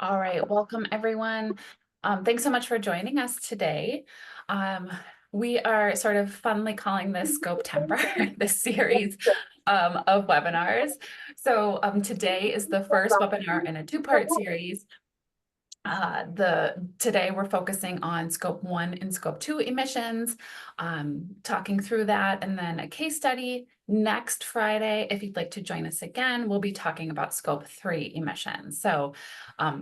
All right, welcome everyone. Thanks so much for joining us today. We are sort of funnily calling this Scope-temper, this series of webinars. So today is the first webinar in a two-part series. Today we're focusing on Scope 1 and Scope 2 emissions, talking through that, and then a case study. Next Friday, if you'd like to join us again, we'll be talking about Scope 3 emissions. So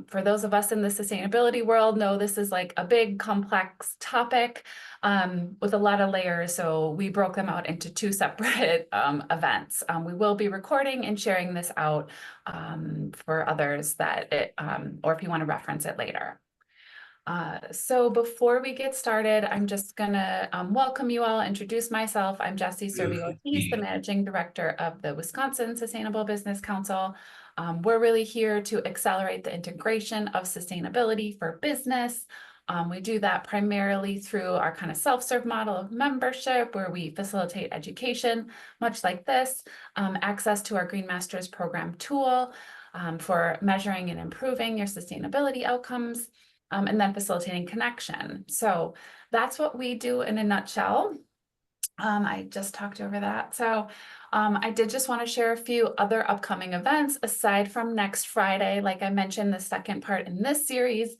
for those of us in the sustainability world, know this is like a big complex topic with a lot of layers. So we broke them out into two separate events. We will be recording and sharing this out for others or if you want to reference it later. So before we get started, I'm just gonna welcome you all, introduce myself. I'm Jessie Servio-Ortiz, the Managing Director of the Wisconsin Sustainable Business Council. We're really here to accelerate the integration of sustainability for business. We do that primarily through our kind of self-serve model of membership, where we facilitate education, much like this, access to our Green Masters program tool for measuring and improving your sustainability outcomes, and then facilitating connection. So that's what we do in a nutshell. I just talked over that. So I did just want to share a few other upcoming events aside from next Friday. Like I mentioned, the second part in this series.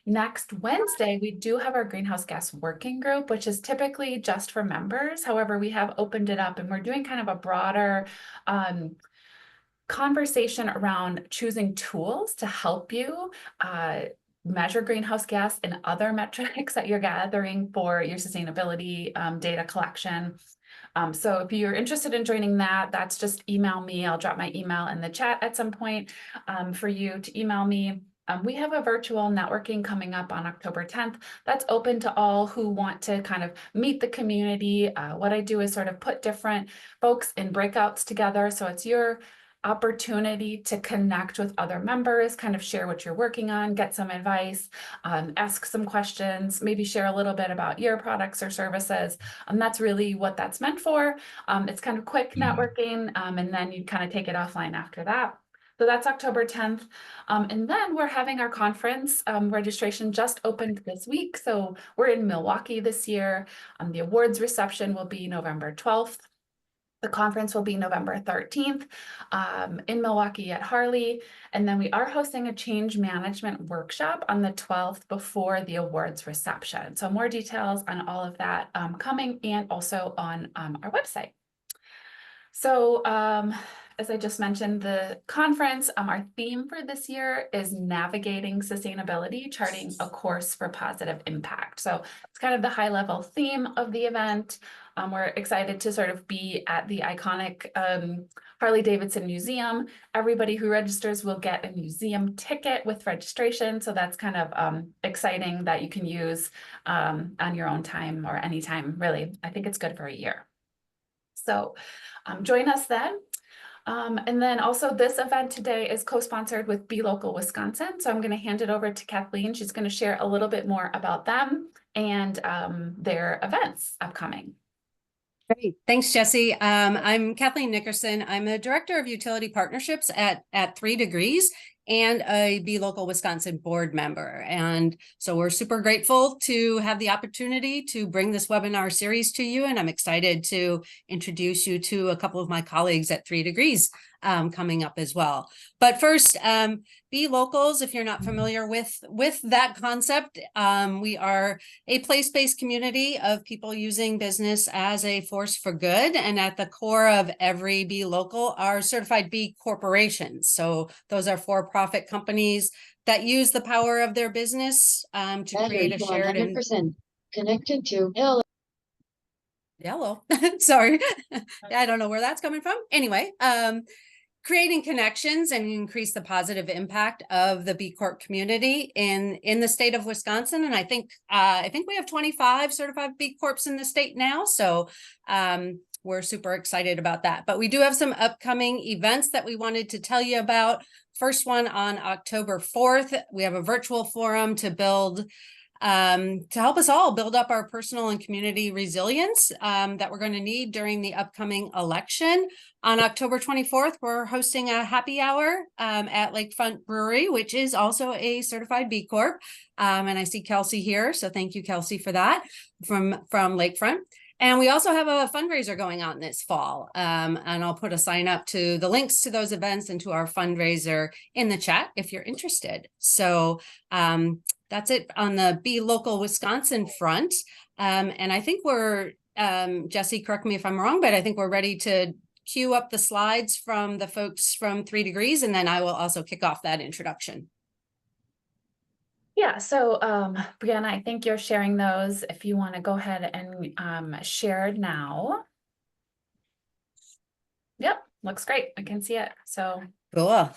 Next Wednesday, we do have our greenhouse gas working group, which is typically just for members. However, we have opened it up and we're doing kind of a broader conversation around choosing tools to help you measure greenhouse gas and other metrics that you're gathering for your sustainability data collection. So if you're interested in joining that, that's just email me. I'll drop my email in the chat at some point for you to email me. We have a virtual networking coming up on October 10th. That's open to all who want to kind of meet the community. What I do is sort of put different folks in breakouts together. So it's your opportunity to connect with other members, kind of share what you're working on, get some advice, ask some questions, maybe share a little bit about your products or services. That's really what that's meant for. It's kind of quick networking, and then you kind of take it offline after that. So that's October 10th. And then we're having our conference. Registration just opened this week. So we're in Milwaukee this year. The awards reception will be November 12th. The conference will be November 13th in Milwaukee at Harley. And then we are hosting a change management workshop on the 12th before the awards reception. So more details on all of that coming, and also on our website. So as I just mentioned, the conference, our theme for this year is navigating sustainability, charting a course for positive impact. So it's kind of the high level theme of the event. We're excited to sort of be at the iconic Harley-Davidson Museum. Everybody who registers will get a museum ticket with registration. So that's kind of exciting that you can use on your own time or anytime, really. I think it's good for a year. So join us then. And then also this event today is co-sponsored with Be Local Wisconsin. So I'm going to hand it over to Kathleen. She's going to share a little bit more about them and their events upcoming. Great. Thanks, Jessie. I'm Kathleen Nickerson. I'm the Director of Utility Partnerships at 3 Degrees and a Be Local Wisconsin board member. And so we're super grateful to have the opportunity to bring this webinar series to you. And I'm excited to introduce you to a couple of my colleagues at 3 Degrees coming up as well. But first, Be Locals, if you're not familiar with that concept, we are a place-based community of people using business as a force for good. And at the core of every Be Local are certified B corporations. So those are for-profit companies that use the power of their business to create a shared 100% connected to Yellow. Sorry. I don't know where that's coming from. Anyway, creating connections and increase the positive impact of the B Corp community in the state of Wisconsin. And I think we have 25 certified B Corps in the state now. So we're super excited about that. But we do have some upcoming events that we wanted to tell you about. First one on October 4th, we have a virtual forum to build to help us all build up our personal and community resilience that we're going to need during the upcoming election. On October 24th, we're hosting a happy hour at Lakefront Brewery, which is also a certified B Corp. And I see Kelsey here, so thank you, Kelsey, for that from Lakefront. And we also have a fundraiser going on this fall. And I'll put a sign up to the links to those events and to our fundraiser in the chat if you're interested. So that's it on the Be Local Wisconsin front. And I think we're, Jesse, correct me if I'm wrong, but I think we're ready to queue up the slides from the folks from 3 Degrees, and then I will also kick off that introduction. Yeah, so Brianna, I think you're sharing those. If you want to go ahead and share now. Yep, looks great. I can see it. So cool.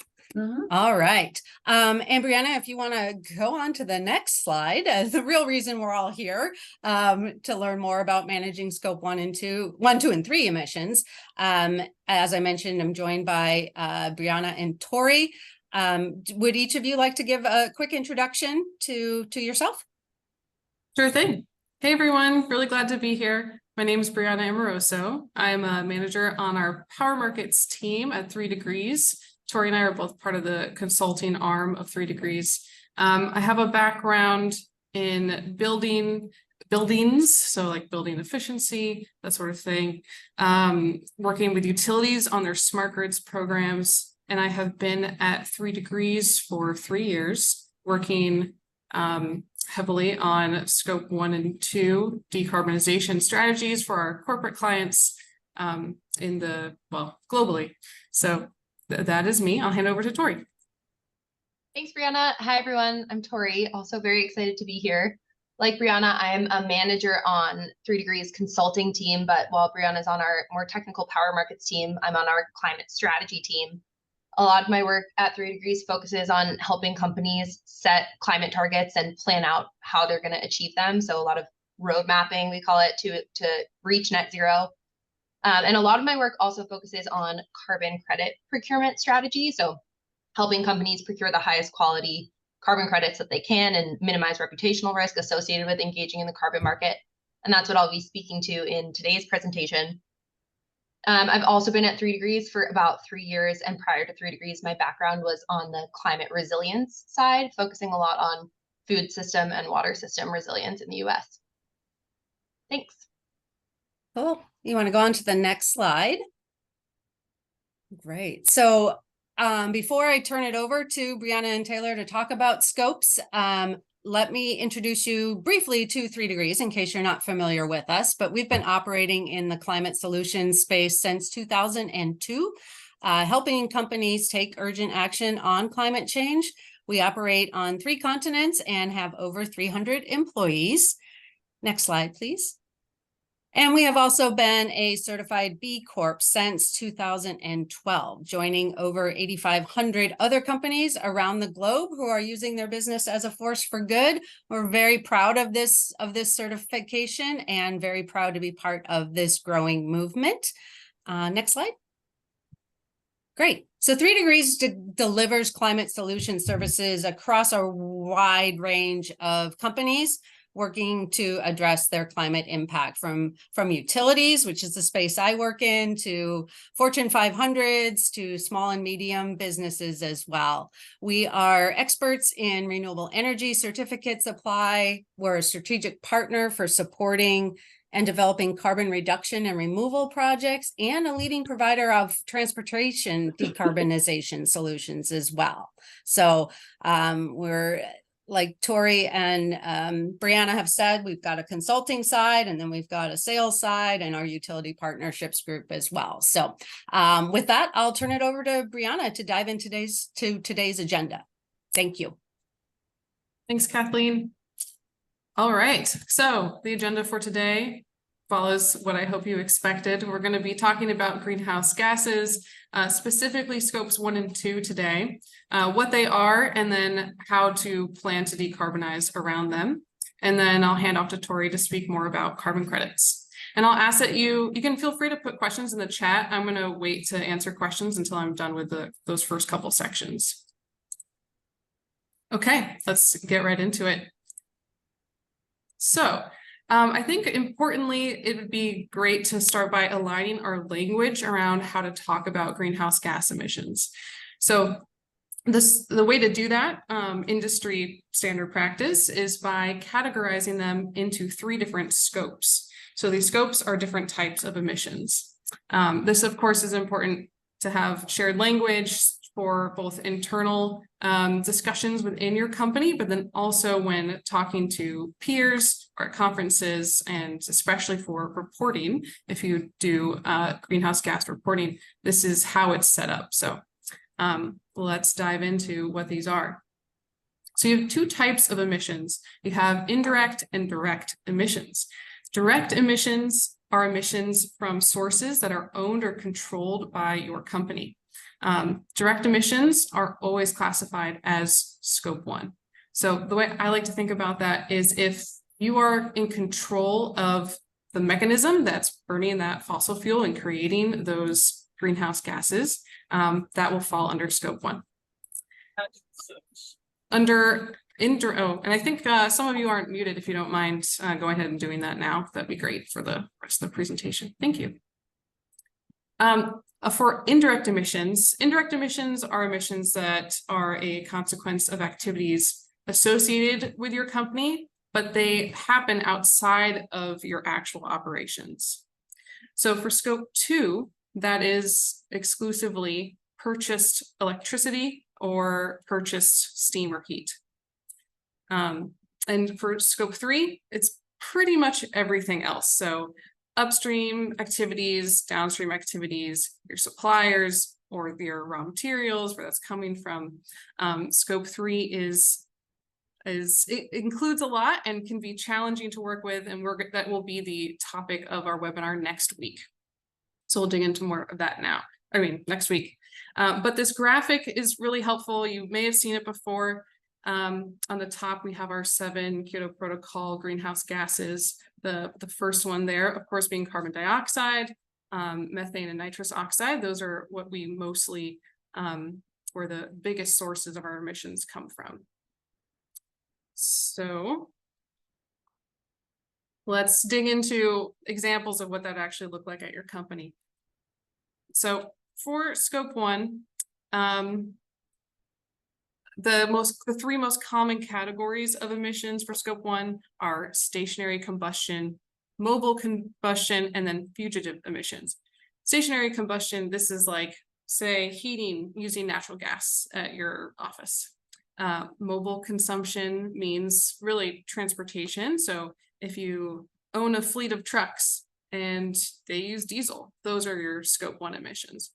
All right. And Brianna, if you want to go on to the next slide, the real reason we're all here to learn more about managing scope 1, 2, and 3 emissions. As I mentioned, I'm joined by Brianna and Tori. Would each of you like to give a quick introduction to yourself? Sure thing. Hey, everyone. Really glad to be here. My name is Brianna Amoroso. I'm a manager on our Power Markets team at 3 Degrees. Tori and I are both part of the consulting arm of 3 Degrees. I have a background in buildings, so like building efficiency, that sort of thing, working with utilities on their smart grids programs. And I have been at 3 Degrees for 3 years, working heavily on scope 1 and 2 decarbonization strategies for our corporate clients globally. So that is me. I'll hand over to Tori. Thanks, Brianna. Hi, everyone. I'm Tori, also very excited to be here. Like Brianna, I am a manager on 3 Degrees consulting team, but while Brianna's on our more technical Power Markets team, I'm on our climate strategy team. A lot of my work at 3 Degrees focuses on helping companies set climate targets and plan out how they're going to achieve them. So a lot of road mapping, we call it, to reach net zero. And a lot of my work also focuses on carbon credit procurement strategy. So helping companies procure the highest quality carbon credits that they can and minimize reputational risk associated with engaging in the carbon market. And that's what I'll be speaking to in today's presentation. I've also been at 3 Degrees for about 3 years, and prior to 3 Degrees, my background was on the climate resilience side, focusing a lot on food system and water system resilience in the US. Thanks. Cool. You want to go on to the next slide? Great. So before I turn it over to Brianna and Taylor to talk about scopes, let me introduce you briefly to 3 Degrees in case you're not familiar with us, but we've been operating in the climate solutions space since 2002, helping companies take urgent action on climate change. We operate on 3 continents and have over 300 employees. Next slide, please. And we have also been a certified B Corp since 2012, joining over 8,500 other companies around the globe who are using their business as a force for good. We're very proud of this certification and very proud to be part of this growing movement. Next slide. Great. So 3 Degrees delivers climate solution services across a wide range of companies working to address their climate impact, from utilities, which is the space I work in, to Fortune 500s, to small and medium businesses as well. We are experts in renewable energy certificate supply. We're a strategic partner for supporting and developing carbon reduction and removal projects, and a leading provider of transportation decarbonization solutions as well. So we're, like Tori and Brianna have said, we've got a consulting side, and then we've got a sales side and our utility partnerships group as well. So with that, I'll turn it over to Brianna to dive into today's agenda. Thank you. Thanks, Kathleen. All right, so the agenda for today follows what I hope you expected. We're going to be talking about greenhouse gases, specifically scopes 1 and 2 today, what they are, and then how to plan to decarbonize around them. And then I'll hand off to Tori to speak more about carbon credits. And I'll ask that you can feel free to put questions in the chat. I'm going to wait to answer questions until I'm done with those first couple sections. Okay, let's get right into it. So I think importantly, it would be great to start by aligning our language around how to talk about greenhouse gas emissions. So the way to do that, industry standard practice, is by categorizing them into 3 different scopes. So these scopes are different types of emissions. This, of course, is important to have shared language for both internal discussions within your company, but then also when talking to peers or at conferences, and especially for reporting, if you do greenhouse gas reporting, this is how it's set up. So let's dive into what these are. So you have 2 types of emissions. You have indirect and direct emissions. Direct emissions are emissions from sources that are owned or controlled by your company. Direct emissions are always classified as scope 1. So the way I like to think about that is if you are in control of the mechanism that's burning that fossil fuel and creating those greenhouse gases, that will fall under scope 1. Under and I think some of you aren't muted. If you don't mind going ahead and doing that now, that'd be great for the rest of the presentation. Thank you. For indirect emissions are emissions that are a consequence of activities associated with your company, but they happen outside of your actual operations. So for scope 2, that is exclusively purchased electricity or purchased steam or heat. And for scope 3, it's pretty much everything else. So upstream activities, downstream activities, your suppliers or your raw materials, where that's coming from. Scope 3 it includes a lot and can be challenging to work with, and that will be the topic of our webinar next week. So we'll dig into more of that next week. But this graphic is really helpful. You may have seen it before. On the top, we have our 7 Kyoto Protocol greenhouse gases. The first one there, of course, being carbon dioxide, methane and nitrous oxide. Those are what we mostly, where the biggest sources of our emissions come from. So let's dig into examples of what that actually looked like at your company. So for scope 1, the 3 most common categories of emissions for scope 1 are stationary combustion, mobile combustion, and then fugitive emissions. Stationary combustion, this is like, say, heating using natural gas at your office. Mobile consumption means really transportation. So if you own a fleet of trucks and they use diesel, those are your scope 1 emissions.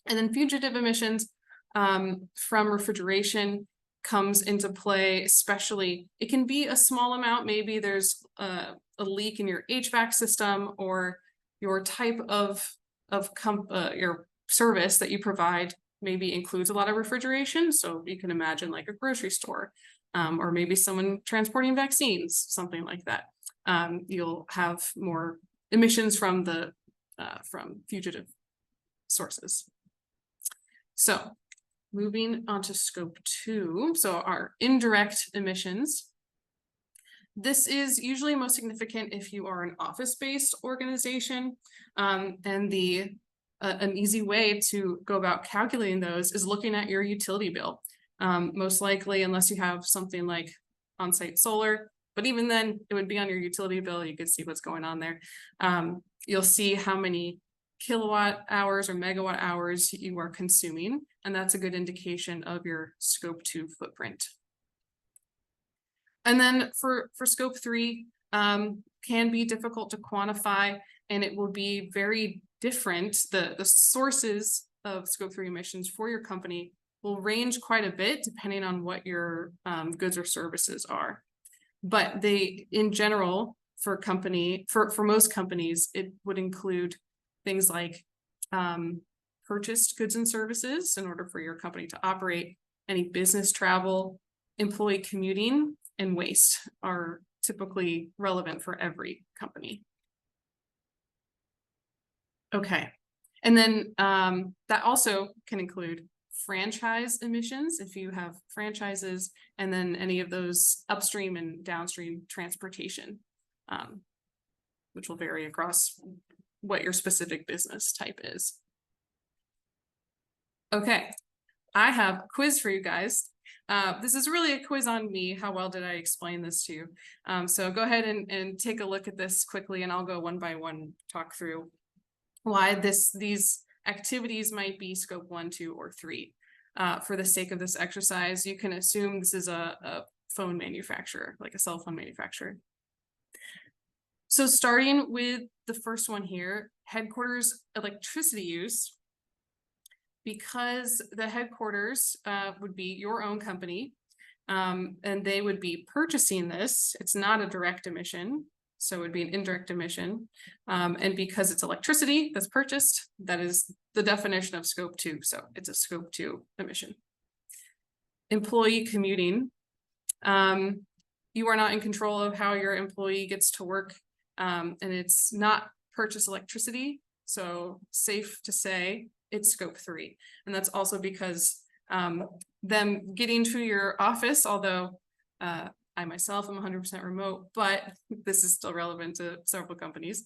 And then fugitive emissions from refrigeration comes into play, especially, it can be a small amount. Maybe there's a leak in your HVAC system, or your type of your service that you provide maybe includes a lot of refrigeration. So you can imagine like a grocery store, or maybe someone transporting vaccines, something like that. You'll have more emissions from from fugitive sources. So moving on to scope 2, so our indirect emissions. This is usually most significant if you are an office-based organization, and an easy way to go about calculating those is looking at your utility bill. Most likely, unless you have something like on-site solar, but even then it would be on your utility bill. You could see what's going on there. You'll see how many kilowatt hours or megawatt hours you are consuming, and that's a good indication of your scope 2 footprint. And then for scope 3, can be difficult to quantify, and it will be very different. The sources of scope 3 emissions for your company will range quite a bit depending on what your goods or services are. But they, in general, for most companies, it would include things like purchased goods and services in order for your company to operate. Any business travel, employee commuting, and waste are typically relevant for every company. Okay, and then that also can include franchise emissions, if you have franchises, and then any of those upstream and downstream transportation, which will vary across what your specific business type is. Okay, I have a quiz for you guys. This is really a quiz on me. How well did I explain this to you? So go ahead and take a look at this quickly, and I'll go one by one, talk through why these activities might be scope 1, 2, or 3. For the sake of this exercise, you can assume this is a phone manufacturer, like a cell phone manufacturer. So starting with the first one here, headquarters electricity use. Because the headquarters would be your own company, and they would be purchasing this, it's not a direct emission, so it would be an indirect emission. And because it's electricity that's purchased, that is the definition of scope 2, so it's a scope 2 emission. Employee commuting. You are not in control of how your employee gets to work, and it's not purchase electricity, so safe to say it's scope 3. And that's also because them getting to your office, although I myself am 100% remote, but this is still relevant to several companies,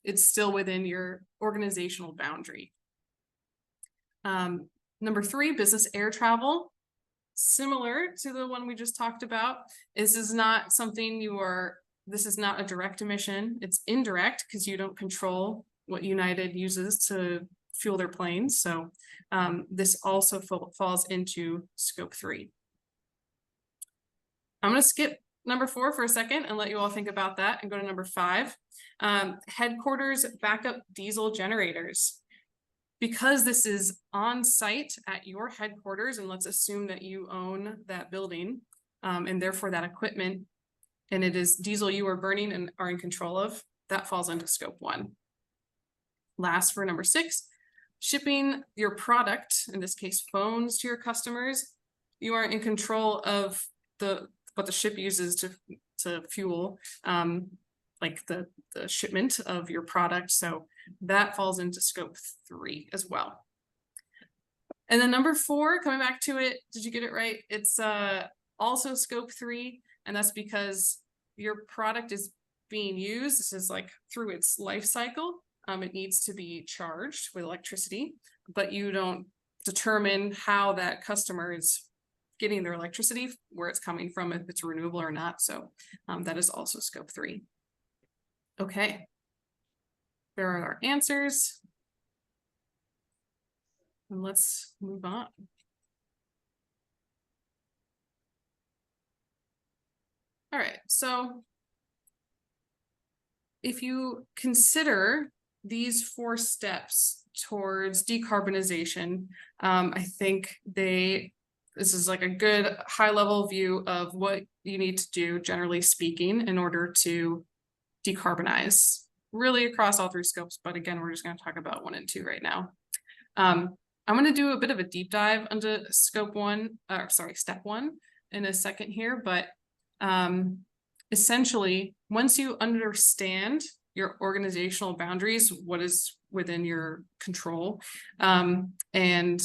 it's still within your organizational boundary. Number 3, business air travel. Similar to the one we just talked about, this is not something this is not a direct emission, it's indirect because you don't control what United uses to fuel their planes. So this also falls into scope 3. I'm going to skip number 4 for a second and let you all think about that and go to number 5. Headquarters backup diesel generators. Because this is on site at your headquarters, and let's assume that you own that building and therefore that equipment, and it is diesel you are burning and are in control of, that falls into scope 1. Last, for number 6, shipping your product, in this case phones, to your customers. You are in control of what the ship uses to fuel, like the shipment of your product. So that falls into scope 3 as well. And then number 4, coming back to it, did you get it right? It's also scope 3, and that's because your product is being used. This is like through its life cycle. It needs to be charged with electricity, but you don't determine how that customer is getting their electricity, where it's coming from, if it's renewable or not. So that is also scope 3. Okay. There are our answers. And let's move on. All right, so if you consider these 4 steps towards decarbonization, I think this is like a good high-level view of what you need to do, generally speaking, in order to decarbonize, really across all 3 scopes. But again, we're just going to talk about 1 and 2 right now. I'm going to do a bit of a deep dive into step 1 in a second here, but essentially, once you understand your organizational boundaries, what is within your control, and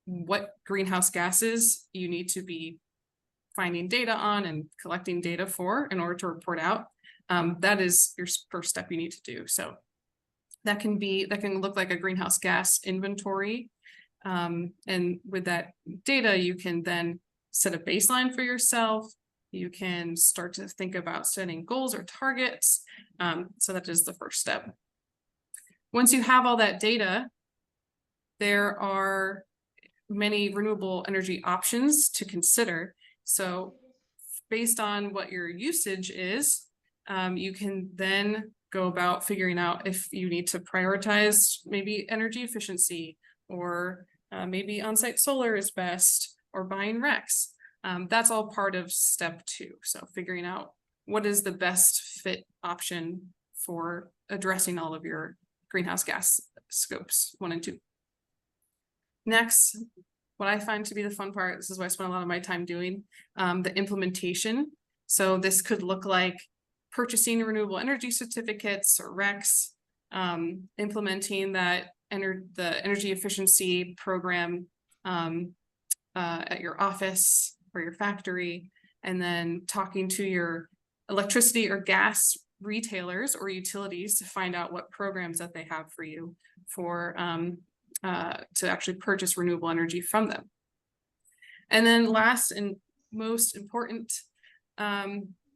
what greenhouse gases you need to be finding data on and collecting data for in order to report out, that is your first step you need to do. So that can look like a greenhouse gas inventory. And with that data, you can then set a baseline for yourself. You can start to think about setting goals or targets. So that is the first step. Once you have all that data, there are many renewable energy options to consider. So based on what your usage is, you can then go about figuring out if you need to prioritize maybe energy efficiency, or maybe on-site solar is best, or buying RECs. That's all part of step 2. So figuring out what is the best fit option for addressing all of your greenhouse gas scopes 1 and 2. Next, what I find to be the fun part, this is what I spend a lot of my time doing, the implementation. So this could look like purchasing renewable energy certificates or RECs, implementing that the energy efficiency program at your office or your factory, and then talking to your electricity or gas retailers or utilities to find out what programs that they have for you for to actually purchase renewable energy from them. And then last and most important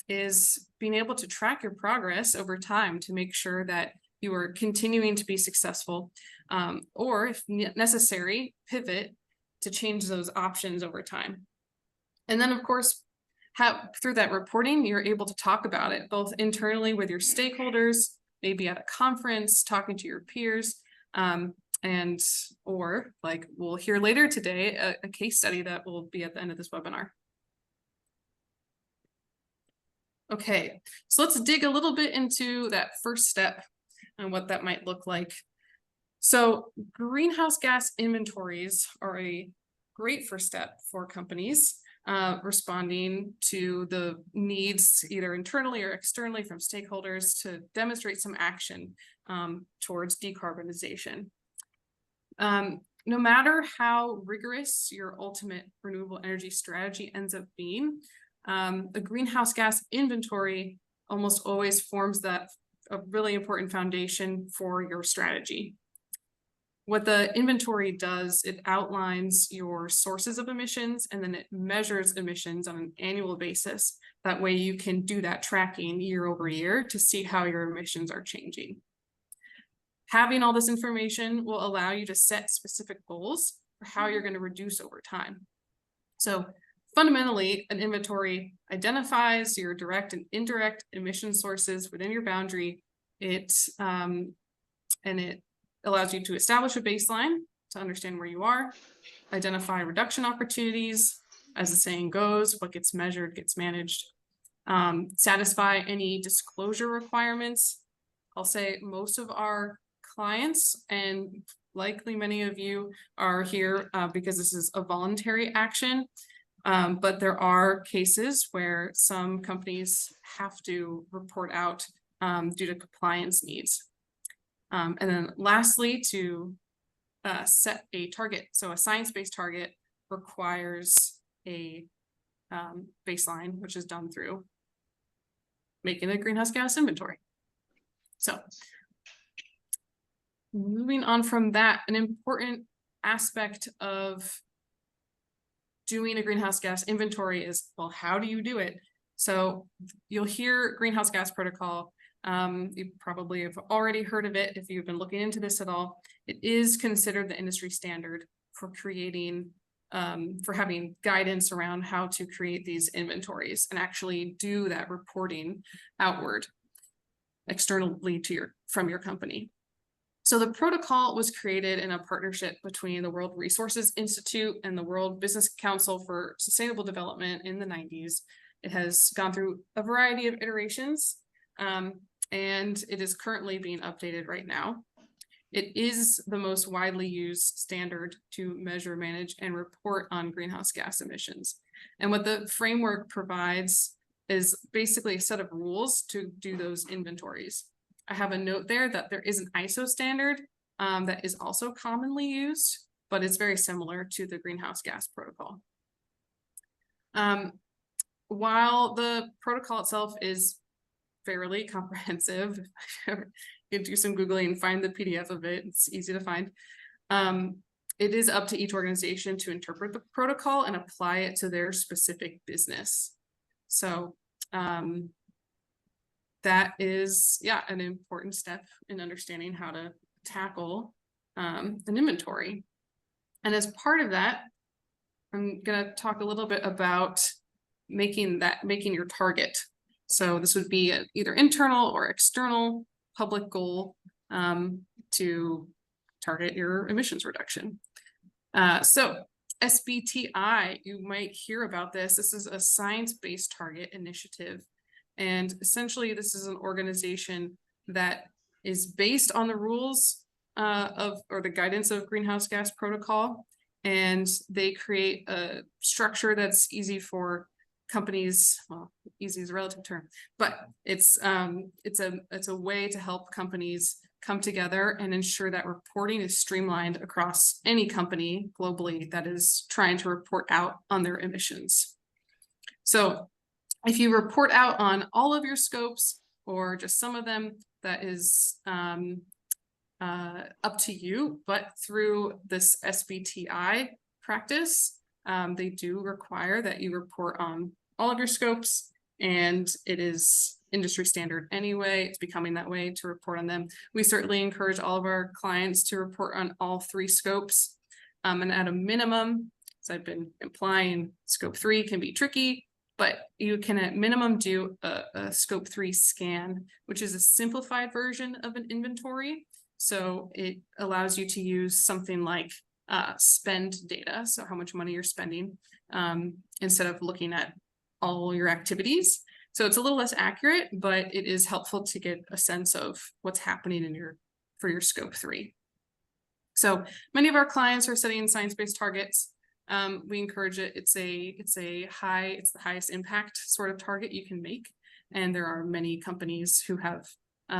is being able to track your progress over time to make sure that you are continuing to be successful, or if necessary, pivot to change those options over time. And then of course, through that reporting, you're able to talk about it both internally with your stakeholders, maybe at a conference, talking to your peers, or like we'll hear later today, a case study that will be at the end of this webinar. Okay, so let's dig a little bit into that first step and what that might look like. So greenhouse gas inventories are a great first step for companies responding to the needs either internally or externally from stakeholders to demonstrate some action towards decarbonization. No matter how rigorous your ultimate renewable energy strategy ends up being, the greenhouse gas inventory almost always forms a really important foundation for your strategy. What the inventory does, it outlines your sources of emissions and then it measures emissions on an annual basis. That way you can do that tracking year over year to see how your emissions are changing. Having all this information will allow you to set specific goals for how you're going to reduce over time. So fundamentally, an inventory identifies your direct and indirect emission sources within your boundary. It allows you to establish a baseline to understand where you are, identify reduction opportunities, as the saying goes, what gets measured gets managed, satisfy any disclosure requirements. I'll say most of our clients, and likely many of you are here because this is a voluntary action, but there are cases where some companies have to report out due to compliance needs. And then lastly, to set a target. So a science-based target requires a baseline, which is done through making a greenhouse gas inventory. So moving on from that, an important aspect of doing a greenhouse gas inventory is, well, how do you do it? So you'll hear greenhouse gas protocol. You probably have already heard of it if you've been looking into this at all. It is considered the industry standard for creating, for having guidance around how to create these inventories and actually do that reporting outward externally to from your company. So the protocol was created in a partnership between the World Resources Institute and the World Business Council for Sustainable Development in the 90s. It has gone through a variety of iterations, and it is currently being updated right now. It is the most widely used standard to measure, manage, and report on greenhouse gas emissions. And what the framework provides is basically a set of rules to do those inventories. I have a note there that there is an ISO standard that is also commonly used, but it's very similar to the greenhouse gas protocol. While the protocol itself is fairly comprehensive, you can do some Googling and find the PDF of it, it's easy to find. It is up to each organization to interpret the protocol and apply it to their specific business. So that is, yeah, an important step in understanding how to tackle an inventory. And as part of that, I'm going to talk a little bit about making your target. So this would be either internal or external public goal to target your emissions reduction. So SBTI, you might hear about this. This is a science-based target initiative. And essentially, this is an organization that is based on the rules or the guidance of greenhouse gas protocol. And they create a structure that's easy for companies, well, easy is a relative term, but it's a way to help companies come together and ensure that reporting is streamlined across any company globally that is trying to report out on their emissions. So if you report out on all of your scopes or just some of them, that is up to you, but through this SBTI practice, they do require that you report on all of your scopes, and it is industry standard anyway. It's becoming that way to report on them. We certainly encourage all of our clients to report on all 3 scopes, and at a minimum, as I've been implying, scope 3 can be tricky, but you can at minimum do a scope 3 scan, which is a simplified version of an inventory. So it allows you to use something like spend data, so how much money you're spending, instead of looking at all your activities. So it's a little less accurate, but it is helpful to get a sense of what's happening in for your scope 3. So many of our clients are setting science-based targets. We encourage it. It's the highest impact sort of target you can make, and there are many companies who have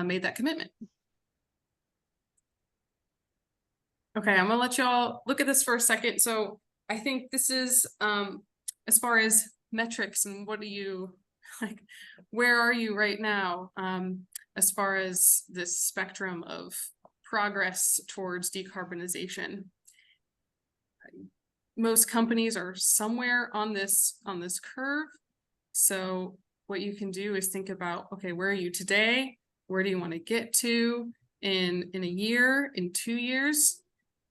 made that commitment. Okay, I'm gonna let y'all look at this for a second. So I think this is as far as metrics and what do you like, where are you right now as far as this spectrum of progress towards decarbonization? Most companies are somewhere on this curve. So what you can do is think about, okay, where are you today? Where do you want to get to in a year, in 2 years?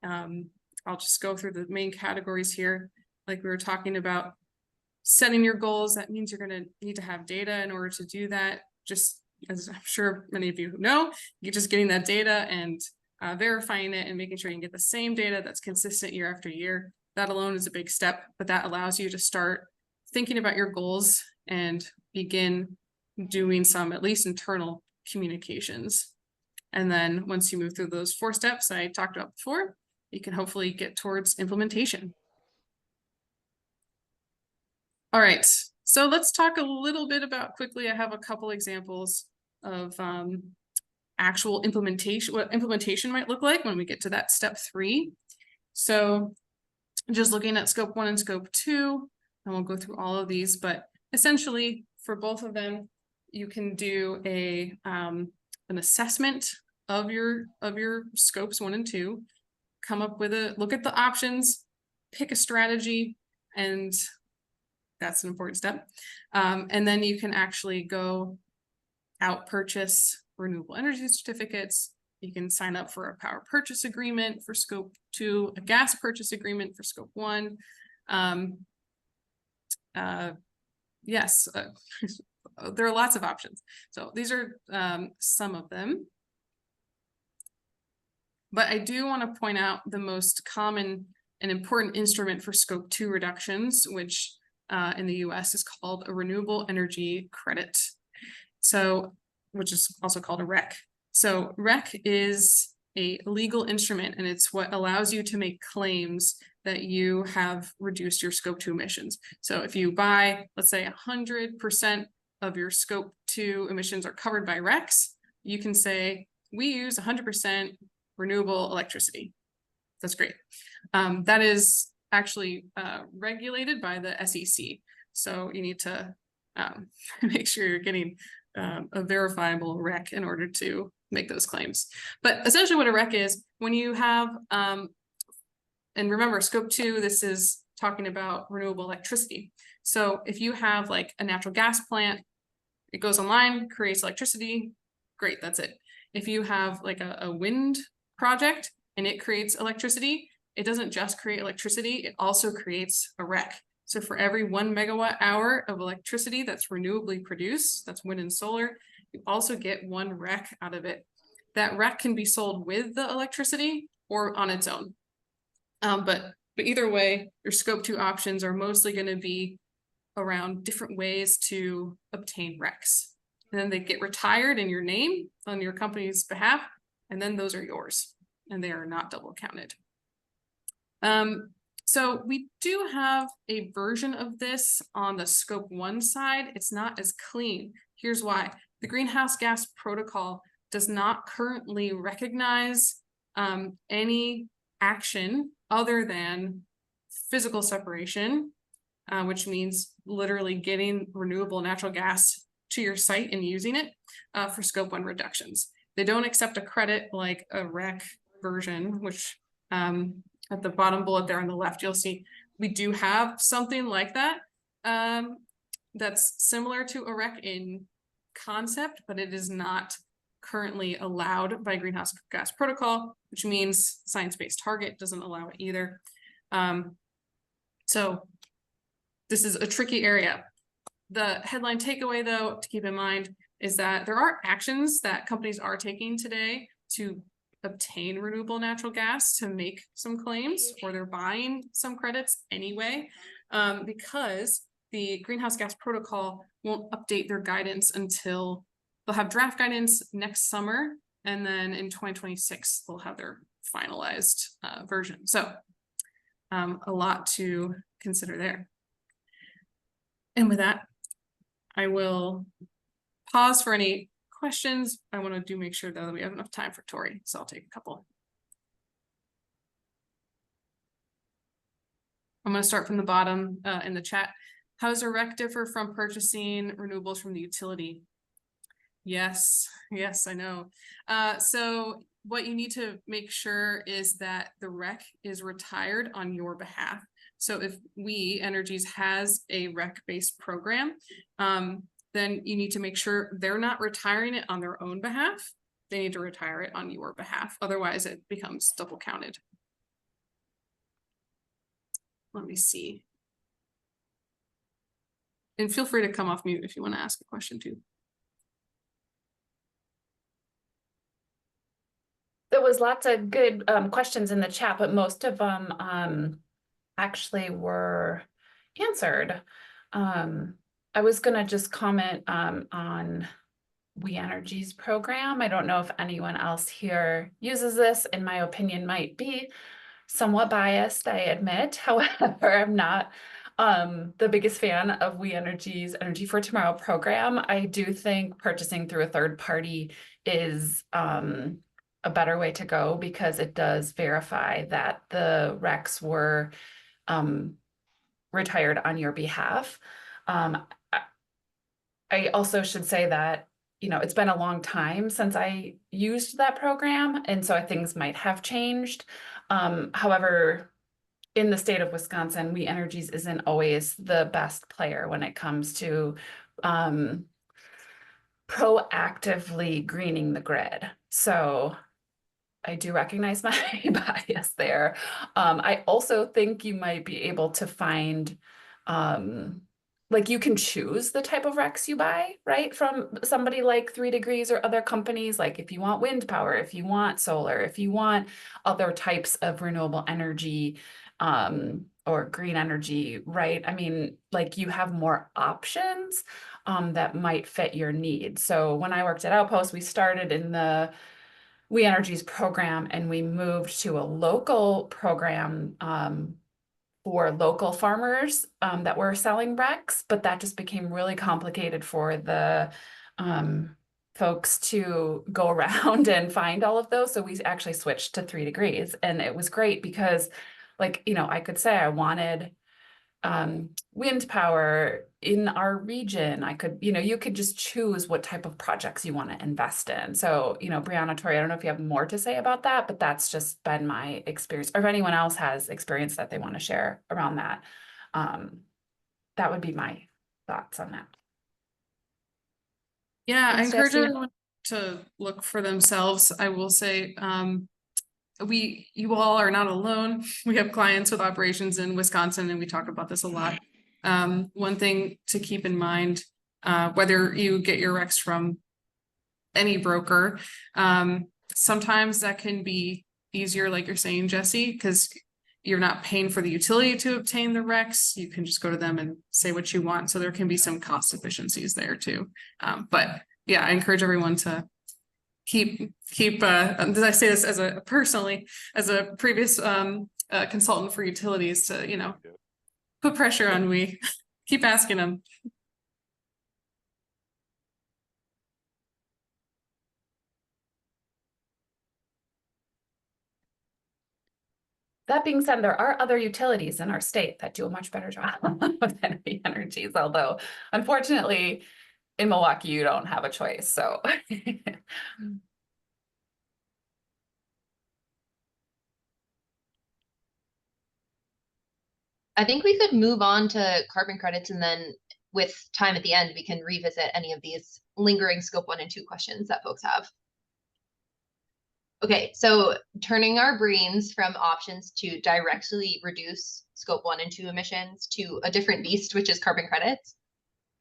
I'll just go through the main categories here. Like we were talking about setting your goals. That means you're going to need to have data in order to do that. Just as I'm sure many of you know, you're just getting that data and verifying it and making sure you can get the same data that's consistent year after year. That alone is a big step, but that allows you to start thinking about your goals and begin doing some at least internal communications. And then once you move through those 4 steps I talked about before, you can hopefully get towards implementation. All right, so let's talk a little bit about quickly. I have a couple examples of actual implementation, what implementation might look like when we get to that step 3. So just looking at scope 1 and scope 2, and we'll go through all of these, but essentially for both of them, you can do an assessment of your scopes 1 and 2, come up with look at the options, pick a strategy, and that's an important step. And then you can actually go out purchase renewable energy certificates. You can sign up for a power purchase agreement for scope 2, a gas purchase agreement for scope 1. Yes, there are lots of options. So these are some of them. But I do want to point out the most common and important instrument for scope 2 reductions, which in the US is called a renewable energy credit. So, which is also called a REC. So REC is a legal instrument, and it's what allows you to make claims that you have reduced your scope 2 emissions. So if you buy, let's say 100% of your scope 2 emissions are covered by RECs, you can say, we use 100% renewable electricity. That's great. That is actually regulated by the SEC. So you need to make sure you're getting a verifiable REC in order to make those claims. But essentially what a REC is, when you have, and remember scope 2, this is talking about renewable electricity. So if you have like a natural gas plant, it goes online, creates electricity, great, that's it. If you have like a wind project and it creates electricity, it doesn't just create electricity, it also creates a REC. So for every 1 megawatt hour of electricity that's renewably produced, that's wind and solar, you also get 1 REC out of it. That REC can be sold with the electricity or on its own. But either way, your scope 2 options are mostly going to be around different ways to obtain RECs. And then they get retired in your name on your company's behalf, and then those are yours, and they are not double counted. So we do have a version of this on the scope 1 side. It's not as clean. Here's why. The greenhouse gas protocol does not currently recognize any action other than physical separation, which means literally getting renewable natural gas to your site and using it for scope 1 reductions. They don't accept a credit like a REC version, which at the bottom bullet there on the left, you'll see we do have something like that that's similar to a REC in concept, but it is not currently allowed by greenhouse gas protocol, which means science-based target doesn't allow it either. So this is a tricky area. The headline takeaway, though, to keep in mind is that there are actions that companies are taking today to obtain renewable natural gas to make some claims, or they're buying some credits anyway, because the greenhouse gas protocol won't update their guidance until they'll have draft guidance next summer, and then in 2026 they'll have their finalized version. So a lot to consider there. And with that, I will pause for any questions. I want to make sure though that we have enough time for Tori, so I'll take a couple. I'm going to start from the bottom in the chat. How does a REC differ from purchasing renewables from the utility? Yes, I know. So what you need to make sure is that the REC is retired on your behalf. So if We Energies has a REC-based program, then you need to make sure they're not retiring it on their own behalf. They need to retire it on your behalf. Otherwise, it becomes double counted. Let me see. And feel free to come off mute if you want to ask a question too. There was lots of good questions in the chat, but most of them actually were answered. I was going to just comment on We Energies program. I don't know if anyone else here uses this. In my opinion, might be somewhat biased, I admit. However, I'm not the biggest fan of We Energies Energy for Tomorrow program. I do think purchasing through a third party is a better way to go, because it does verify that the RECs were retired on your behalf. I also should say that, you know, it's been a long time since I used that program, and so things might have changed. However, in the state of Wisconsin, We Energies isn't always the best player when it comes to proactively greening the grid. So I do recognize my bias there. I also think you might be able to find, like, you can choose the type of RECs you buy, right? From somebody like 3 Degrees or other companies, like if you want wind power, if you want solar, if you want other types of renewable energy, or green energy, right? I mean, like, you have more options that might fit your needs. So when I worked at Outpost, we started in the We Energies program, and we moved to a local program for local farmers that were selling RECs, but that just became really complicated for the folks to go around and find all of those. So we actually switched to 3 Degrees, and it was great because, like, you know, I could say I wanted wind power in our region. I could, you know, you could just choose what type of projects you want to invest in. So, you know, Brianna, Tori, I don't know if you have more to say about that, but that's just been my experience. Or if anyone else has experience that they want to share around that, that would be my thoughts on that. Yeah, I Thanks, encourage Jessie. everyone to look for themselves. I will say, you all are not alone. We have clients with operations in Wisconsin, and we talk about this a lot. One thing to keep in mind, whether you get your RECs from any broker, sometimes that can be easier, like you're saying, Jessie, because you're not paying for the utility to obtain the RECs. You can just go to them and say what you want. So there can be some cost efficiencies there too. But yeah, I encourage everyone to keep I say this as a previous consultant for utilities to, you know, put pressure on me. Keep asking them. That being said, there are other utilities in our state that do a much better job with NV energies, although unfortunately in Milwaukee, you don't have a choice, so. I think we could move on to carbon credits, and then with time at the end, we can revisit any of these lingering scope 1 and 2 questions that folks have. Okay, so turning our brains from options to directly reduce scope 1 and 2 emissions to a different beast, which is carbon credits.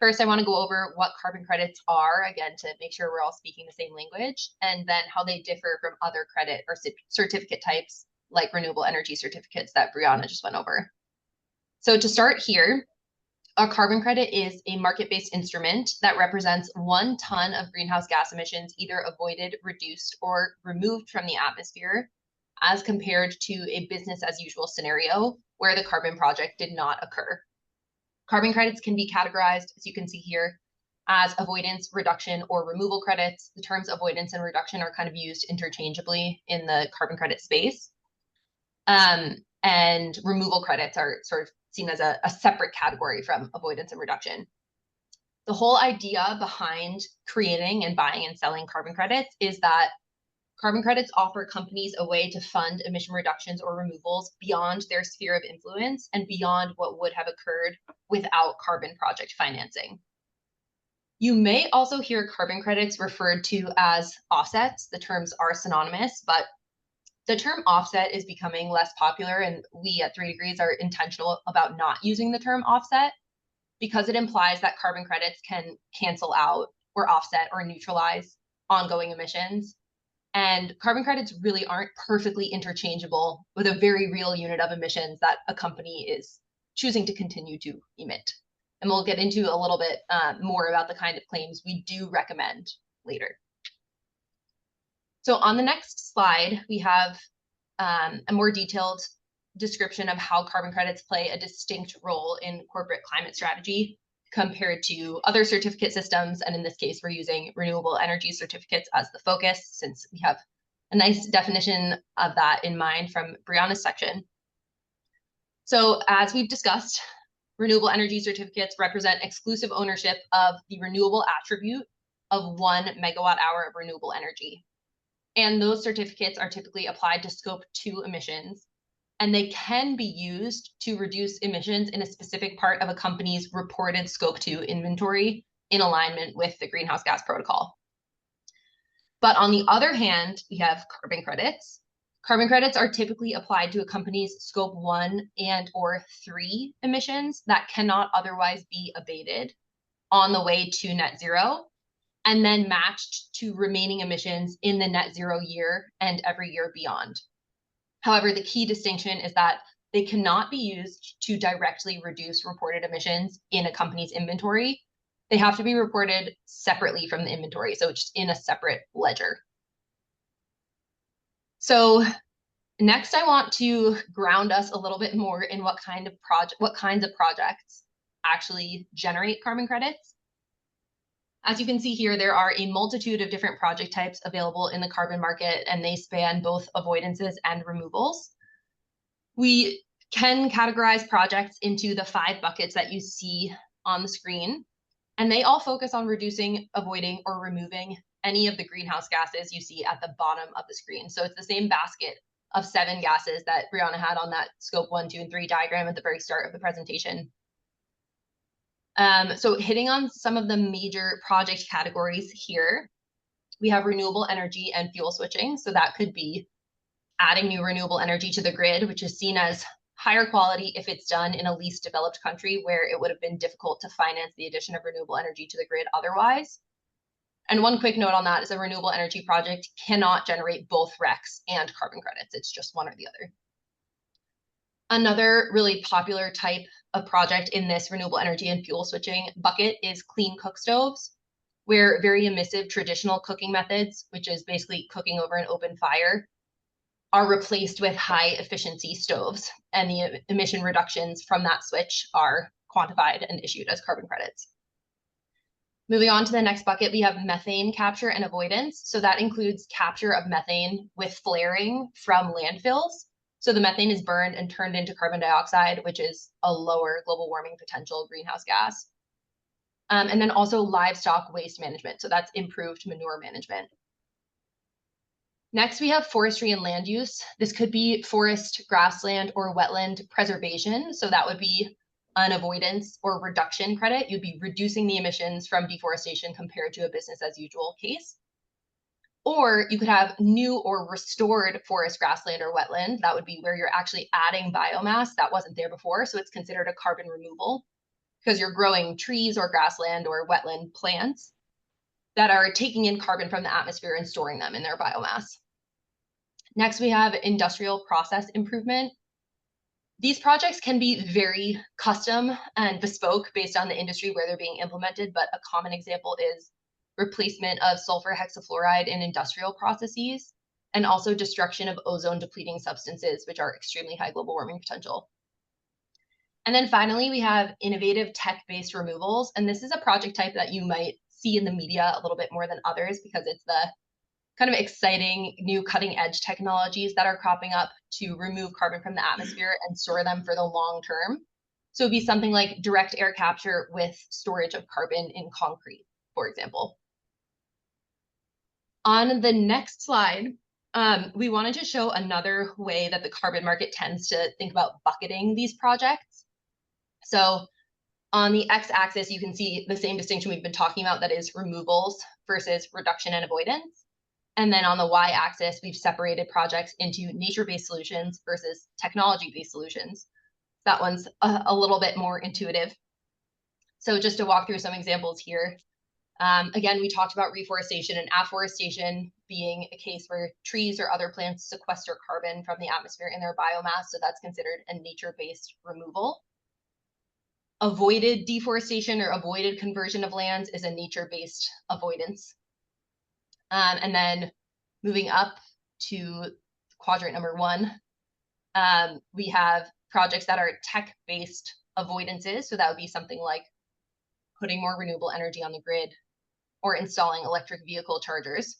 First, I want to go over what carbon credits are, again, to make sure we're all speaking the same language, and then how they differ from other credit or certificate types like renewable energy certificates that Brianna just went over. So to start here, a carbon credit is a market-based instrument that represents 1 ton of greenhouse gas emissions either avoided, reduced, or removed from the atmosphere, as compared to a business as usual scenario where the carbon project did not occur. Carbon credits can be categorized, as you can see here, as avoidance, reduction, or removal credits. The terms avoidance and reduction are kind of used interchangeably in the carbon credit space. And removal credits are sort of seen as a separate category from avoidance and reduction. The whole idea behind creating and buying and selling carbon credits is that carbon credits offer companies a way to fund emission reductions or removals beyond their sphere of influence and beyond what would have occurred without carbon project financing. You may also hear carbon credits referred to as offsets. The terms are synonymous, but the term offset is becoming less popular, and we at 3 Degrees are intentional about not using the term offset because it implies that carbon credits can cancel out or offset or neutralize ongoing emissions. And carbon credits really aren't perfectly interchangeable with a very real unit of emissions that a company is choosing to continue to emit. And we'll get into a little bit more about the kind of claims we do recommend later. So on the next slide, we have a more detailed description of how carbon credits play a distinct role in corporate climate strategy compared to other certificate systems. And in this case, we're using renewable energy certificates as the focus, since we have a nice definition of that in mind from Brianna's section. So as we've discussed, renewable energy certificates represent exclusive ownership of the renewable attribute of 1 megawatt hour of renewable energy. And those certificates are typically applied to scope 2 emissions, and they can be used to reduce emissions in a specific part of a company's reported scope 2 inventory in alignment with the greenhouse gas protocol. But on the other hand, we have carbon credits. Carbon credits are typically applied to a company's scope 1 and or 3 emissions that cannot otherwise be abated on the way to net zero, and then matched to remaining emissions in the net zero year and every year beyond. However, the key distinction is that they cannot be used to directly reduce reported emissions in a company's inventory. They have to be reported separately from the inventory, so it's in a separate ledger. So next, I want to ground us a little bit more in what kinds of projects actually generate carbon credits. As you can see here, there are a multitude of different project types available in the carbon market, and they span both avoidances and removals. We can categorize projects into the 5 buckets that you see on the screen, and they all focus on reducing, avoiding, or removing any of the greenhouse gases you see at the bottom of the screen. So it's the same basket of 7 gases that Brianna had on that scope 1, 2, and 3 diagram at the very start of the presentation. So hitting on some of the major project categories here, we have renewable energy and fuel switching. So that could be adding new renewable energy to the grid, which is seen as higher quality if it's done in a least developed country where it would have been difficult to finance the addition of renewable energy to the grid otherwise. And one quick note on that is a renewable energy project cannot generate both RECs and carbon credits. It's just one or the other. Another really popular type of project in this renewable energy and fuel switching bucket is clean cook stoves, where very emissive traditional cooking methods, which is basically cooking over an open fire, are replaced with high efficiency stoves, and the emission reductions from that switch are quantified and issued as carbon credits. Moving on to the next bucket, we have methane capture and avoidance. So that includes capture of methane with flaring from landfills. So the methane is burned and turned into carbon dioxide, which is a lower global warming potential greenhouse gas. And then also livestock waste management. So that's improved manure management. Next, we have forestry and land use. This could be forest, grassland, or wetland preservation. So that would be an avoidance or reduction credit. You'd be reducing the emissions from deforestation compared to a business as usual case. Or you could have new or restored forest, grassland, or wetland. That would be where you're actually adding biomass that wasn't there before. So it's considered a carbon removal because you're growing trees or grassland or wetland plants that are taking in carbon from the atmosphere and storing them in their biomass. Next, we have industrial process improvement. These projects can be very custom and bespoke based on the industry where they're being implemented, but a common example is replacement of sulfur hexafluoride in industrial processes, and also destruction of ozone depleting substances, which are extremely high global warming potential. And then finally, we have innovative tech-based removals. And this is a project type that you might see in the media a little bit more than others because it's the kind of exciting new cutting edge technologies that are cropping up to remove carbon from the atmosphere and store them for the long term. So it'd be something like direct air capture with storage of carbon in concrete, for example. On the next slide, we wanted to show another way that the carbon market tends to think about bucketing these projects. So on the x-axis, you can see the same distinction we've been talking about, that is removals versus reduction and avoidance. And then on the y-axis, we've separated projects into nature-based solutions versus technology-based solutions. That one's a little bit more intuitive. So just to walk through some examples here. Again, we talked about reforestation and afforestation being a case where trees or other plants sequester carbon from the atmosphere in their biomass. So that's considered a nature-based removal. Avoided deforestation or avoided conversion of lands is a nature-based avoidance. And then moving up to quadrant number 1, we have projects that are tech-based avoidances. So that would be something like putting more renewable energy on the grid or installing electric vehicle chargers.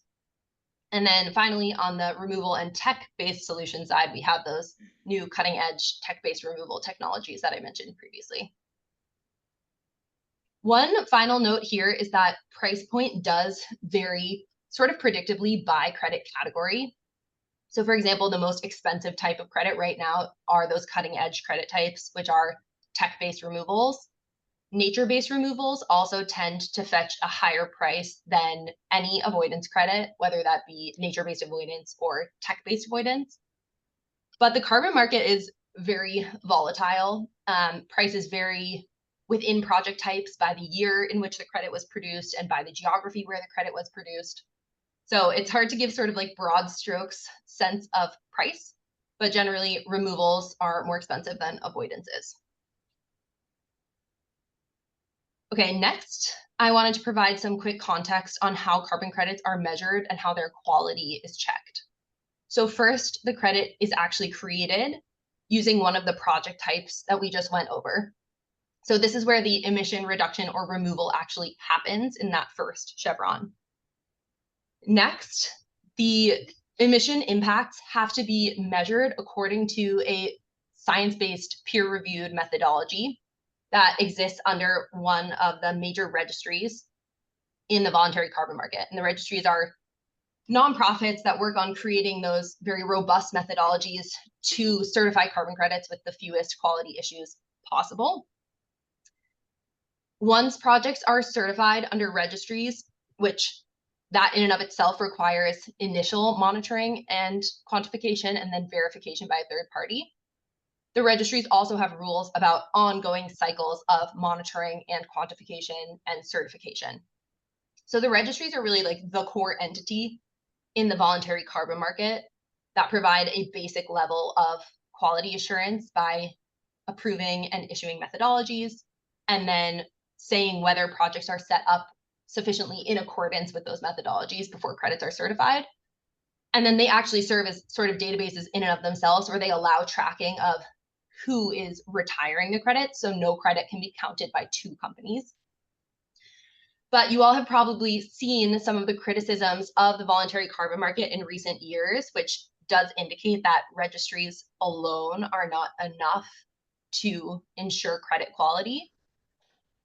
And then finally, on the removal and tech-based solution side, we have those new cutting-edge tech-based removal technologies that I mentioned previously. One final note here is that price point does vary sort of predictably by credit category. So for example, the most expensive type of credit right now are those cutting edge credit types, which are tech-based removals. Nature-based removals also tend to fetch a higher price than any avoidance credit, whether that be nature-based avoidance or tech-based avoidance. But the carbon market is very volatile. Prices vary within project types by the year in which the credit was produced and by the geography where the credit was produced. So it's hard to give sort of like broad strokes sense of price, but generally removals are more expensive than avoidances. Okay, next, I wanted to provide some quick context on how carbon credits are measured and how their quality is checked. So first, the credit is actually created using one of the project types that we just went over. So this is where the emission reduction or removal actually happens in that first chevron. Next, the emission impacts have to be measured according to a science-based peer-reviewed methodology that exists under one of the major registries in the voluntary carbon market. And the registries are nonprofits that work on creating those very robust methodologies to certify carbon credits with the fewest quality issues possible. Once projects are certified under registries, which that in and of itself requires initial monitoring and quantification and then verification by a third party, the registries also have rules about ongoing cycles of monitoring and quantification and certification. So the registries are really like the core entity in the voluntary carbon market that provide a basic level of quality assurance by approving and issuing methodologies, and then saying whether projects are set up sufficiently in accordance with those methodologies before credits are certified. And then they actually serve as sort of databases in and of themselves, where they allow tracking of who is retiring the credit. So no credit can be counted by two companies. But you all have probably seen some of the criticisms of the voluntary carbon market in recent years, which does indicate that registries alone are not enough to ensure credit quality.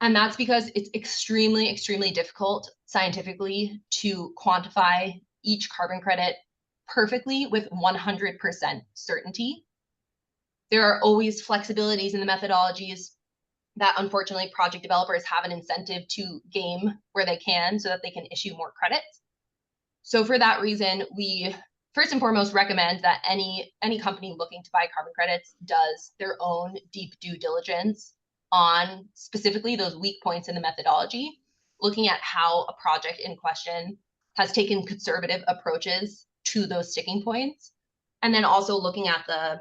And that's because it's extremely, extremely difficult scientifically to quantify each carbon credit perfectly with 100% certainty. There are always flexibilities in the methodologies that unfortunately project developers have an incentive to game where they can so that they can issue more credits. So for that reason, we first and foremost recommend that any company looking to buy carbon credits does their own deep due diligence on specifically those weak points in the methodology, looking at how a project in question has taken conservative approaches to those sticking points, and then also looking at the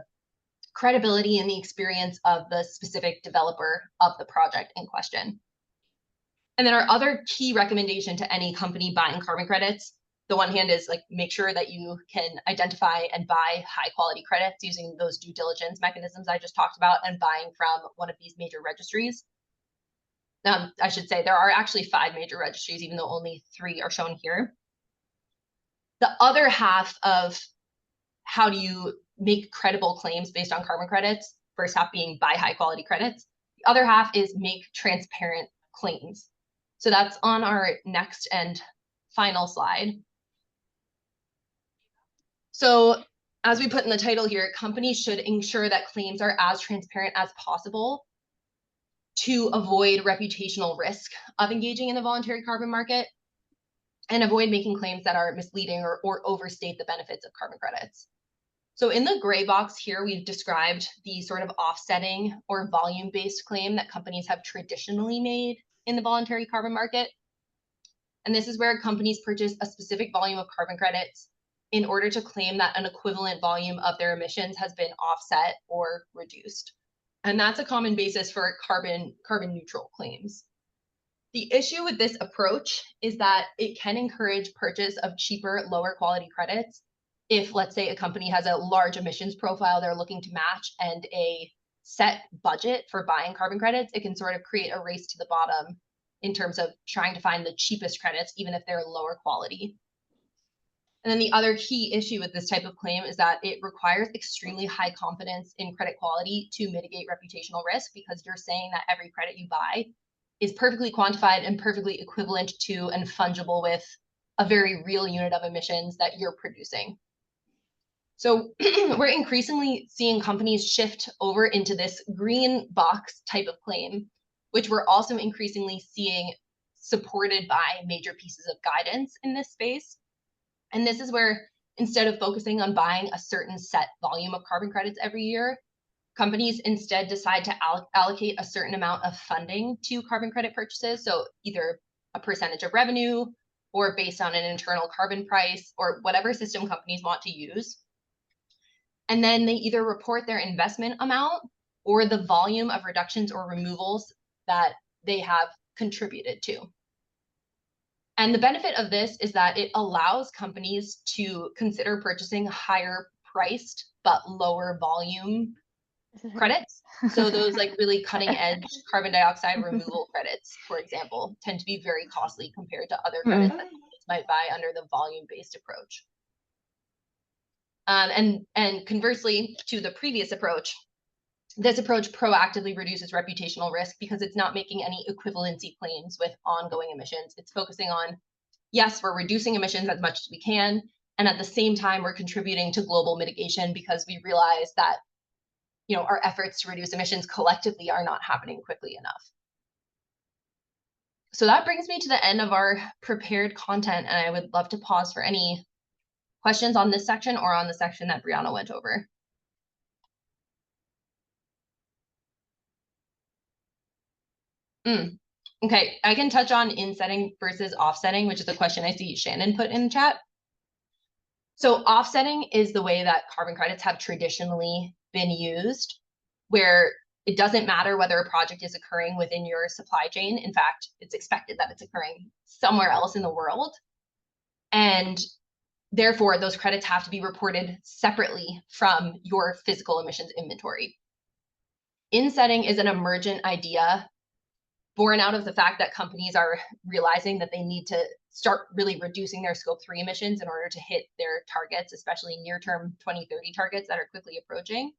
credibility and the experience of the specific developer of the project in question. And then our other key recommendation to any company buying carbon credits, the one hand is like make sure that you can identify and buy high quality credits using those due diligence mechanisms I just talked about and buying from one of these major registries. I should say there are actually 5 major registries, even though only 3 are shown here. The other half of how do you make credible claims based on carbon credits, first half being buy high quality credits, the other half is make transparent claims. So that's on our next and final slide. So as we put in the title here, companies should ensure that claims are as transparent as possible to avoid reputational risk of engaging in the voluntary carbon market and avoid making claims that are misleading or overstate the benefits of carbon credits. So in the gray box here, we've described the sort of offsetting or volume-based claim that companies have traditionally made in the voluntary carbon market. And this is where companies purchase a specific volume of carbon credits in order to claim that an equivalent volume of their emissions has been offset or reduced. And that's a common basis for carbon neutral claims. The issue with this approach is that it can encourage purchase of cheaper, lower quality credits. If, let's say, a company has a large emissions profile they're looking to match and a set budget for buying carbon credits, it can sort of create a race to the bottom in terms of trying to find the cheapest credits, even if they're lower quality. And then the other key issue with this type of claim is that it requires extremely high confidence in credit quality to mitigate reputational risk, because you're saying that every credit you buy is perfectly quantified and perfectly equivalent to and fungible with a very real unit of emissions that you're producing. So we're increasingly seeing companies shift over into this green box type of claim, which we're also increasingly seeing supported by major pieces of guidance in this space. And this is where, instead of focusing on buying a certain set volume of carbon credits every year, companies instead decide to allocate a certain amount of funding to carbon credit purchases. So either a percentage of revenue or based on an internal carbon price or whatever system companies want to use. And then they either report their investment amount or the volume of reductions or removals that they have contributed to. And the benefit of this is that it allows companies to consider purchasing higher priced but lower volume credits. So those like really cutting edge carbon dioxide removal credits, for example, tend to be very costly compared to other credits that companies might buy under the volume-based approach. And conversely to the previous approach, this approach proactively reduces reputational risk because it's not making any equivalency claims with ongoing emissions. It's focusing on, yes, we're reducing emissions as much as we can, and at the same time, we're contributing to global mitigation because we realize that, you know, our efforts to reduce emissions collectively are not happening quickly enough. So that brings me to the end of our prepared content, and I would love to pause for any questions on this section or on the section that Brianna went over. Okay, I can touch on insetting versus offsetting, which is a question I see Shannon put in the chat. So offsetting is the way that carbon credits have traditionally been used, where it doesn't matter whether a project is occurring within your supply chain. In fact, it's expected that it's occurring somewhere else in the world. And Therefore, those credits have to be reported separately from your physical emissions inventory. Insetting is an emergent idea born out of the fact that companies are realizing that they need to start really reducing their scope 3 emissions in order to hit their targets, especially near-term 2030 targets that are quickly approaching,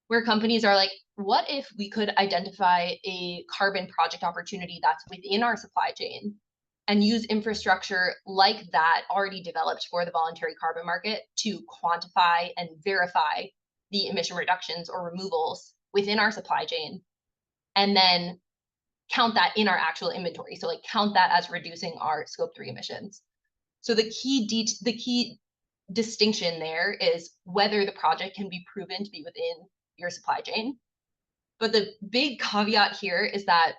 where companies are like, what if we could identify a carbon project opportunity that's within our supply chain and use infrastructure like that already developed for the voluntary carbon market to quantify and verify the emission reductions or removals within our supply chain, and then count that in our actual inventory. So like count that as reducing our scope 3 emissions. So the key distinction there is whether the project can be proven to be within your supply chain. But the big caveat here is that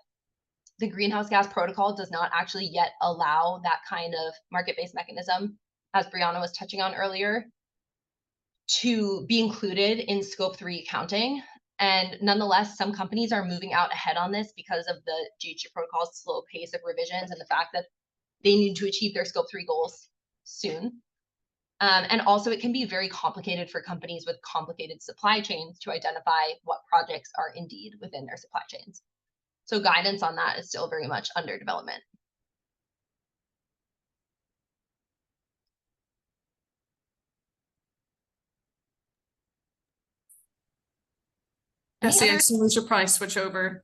the greenhouse gas protocol does not actually yet allow that kind of market-based mechanism, as Brianna was touching on earlier, to be included in scope 3 accounting. And nonetheless, some companies are moving out ahead on this because of the GHG protocol's slow pace of revisions and the fact that they need to achieve their scope 3 goals soon. And also it can be very complicated for companies with complicated supply chains to identify what projects are indeed within their supply chains. So guidance on that is still very much under development. Jesse, I assume we should probably switch over.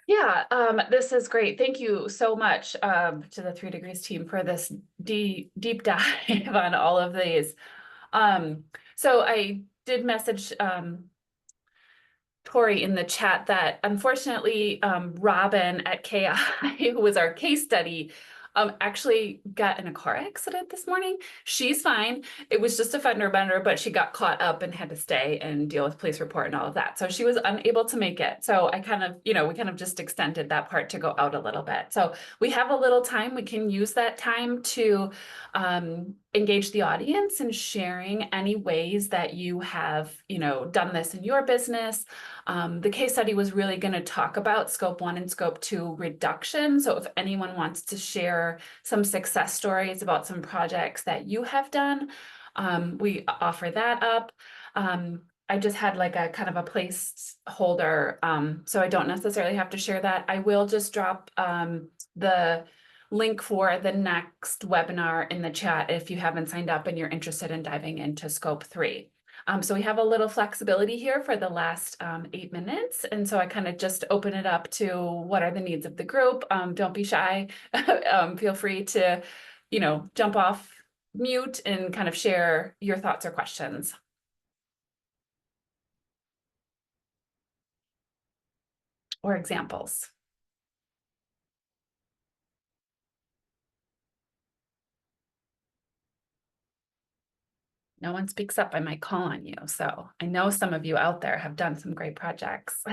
Yeah, this is great. Thank you so much to the 3 Degrees team for this deep dive on all of these. So I did message Tori in the chat that unfortunately Robin at KI, who was our case study, actually got in a car accident this morning. She's fine. It was just a fender bender, but she got caught up and had to stay and deal with police report and all of that. So she was unable to make it. So I kind of, we kind of just extended that part to go out a little bit. So we have a little time. We can use that time to engage the audience in sharing any ways that you have, done this in your business. The case study was really going to talk about scope 1 and scope 2 reduction. So if anyone wants to share some success stories about some projects that you have done, we offer that up. I just had like a kind of a placeholder, so I don't necessarily have to share that. I will just drop the link for the next webinar in the chat if you haven't signed up and you're interested in diving into scope 3. So we have a little flexibility here for the last 8 minutes. And so I kind of just open it up to what are the needs of the group. Don't be shy. Feel free to, jump off mute and kind of share your thoughts or questions. Or examples. No one speaks up, I might call on you. So I know some of you out there have done some great projects.